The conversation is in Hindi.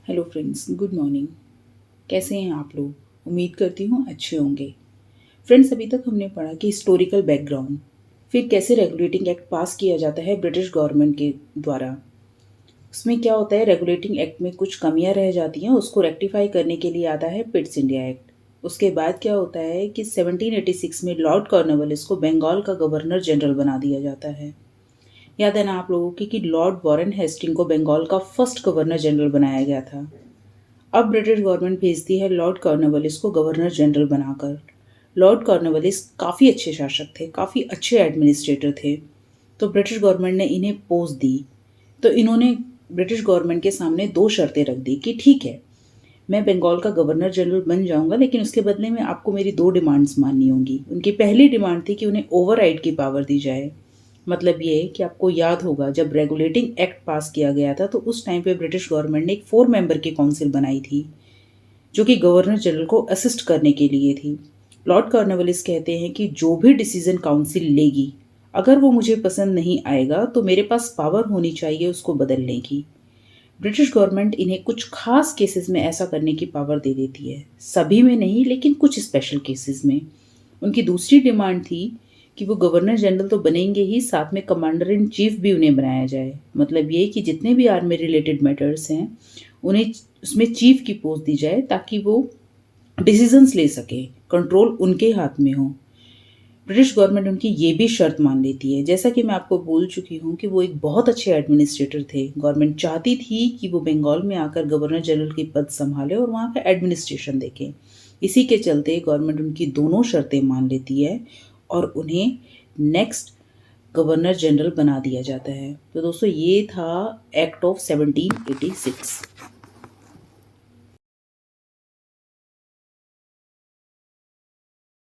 Hello friends, good morning. कैसे हैं आप लोग? उम्मीद करती हूँ अच्छे होंगे। फ्रेंड्स, अभी तक हमने पढ़ा कि हिस्टोरिकल बैकग्राउंड, फिर कैसे रेगुलेटिंग एक्ट पास किया जाता है ब्रिटिश गवर्नमेंट के द्वारा। उसमें क्या होता है, रेगुलेटिंग एक्ट में कुछ कमियां रह जाती हैं, उसको रेक्टिफाई करने के लिए आता है पिट्स इंडिया एक्ट। उसके बाद क्या होता है कि 1786 में लॉर्ड कॉर्नवालिस को बंगाल का गवर्नर जनरल बना दिया जाता है। याद है ना आप लोगों की कि लॉर्ड वॉरेन हेस्टिंग को बंगाल का फर्स्ट गवर्नर जनरल बनाया गया था। अब ब्रिटिश गवर्नमेंट भेजती है लॉर्ड कॉर्नवालिस को गवर्नर जनरल बनाकर। लॉर्ड कॉर्नवालिस काफ़ी अच्छे शासक थे, काफ़ी अच्छे एडमिनिस्ट्रेटर थे। तो ब्रिटिश गवर्नमेंट ने इन्हें पोस्ट दी। तो इन्होंने ब्रिटिश गवर्नमेंट के सामने दो शर्तें रख दी कि ठीक है, मैं बंगाल का गवर्नर जनरल बन जाऊंगा, लेकिन उसके बदले में आपको मेरी दो डिमांड्स माननी होंगी। उनकी पहली डिमांड थी कि उन्हें ओवरराइड की पावर दी जाए। मतलब ये है कि आपको याद होगा, जब रेगुलेटिंग एक्ट पास किया गया था तो उस टाइम पे ब्रिटिश गवर्नमेंट ने एक 4 मेंबर की काउंसिल बनाई थी, जो कि गवर्नर जनरल को असिस्ट करने के लिए थी। लॉर्ड कॉर्नवालिस कहते हैं कि जो भी डिसीजन काउंसिल लेगी, अगर वो मुझे पसंद नहीं आएगा तो मेरे पास पावर होनी चाहिए उसको बदलने की। ब्रिटिश गवर्नमेंट इन्हें कुछ खास केसेस में ऐसा करने की पावर दे देती है, सभी में नहीं लेकिन कुछ स्पेशल केसेस में। उनकी दूसरी डिमांड थी कि वो गवर्नर जनरल तो बनेंगे ही, साथ में कमांडर इन चीफ भी उन्हें बनाया जाए। मतलब ये कि जितने भी आर्मी रिलेटेड मैटर्स हैं उन्हें उसमें चीफ की पोस्ट दी जाए, ताकि वो डिसीजंस ले सके, कंट्रोल उनके हाथ में हो। ब्रिटिश गवर्नमेंट उनकी ये भी शर्त मान लेती है। जैसा कि मैं आपको बोल चुकी हूँ कि वो एक बहुत अच्छे एडमिनिस्ट्रेटर थे। गवर्नमेंट चाहती थी कि वो बंगाल में आकर गवर्नर जनरल की पद संभाले और वहाँ का एडमिनिस्ट्रेशन देखें। इसी के चलते गवर्नमेंट उनकी दोनों शर्तें मान लेती है और उन्हें नेक्स्ट गवर्नर जनरल बना दिया जाता है। तो दोस्तों, ये था एक्ट ऑफ 1786।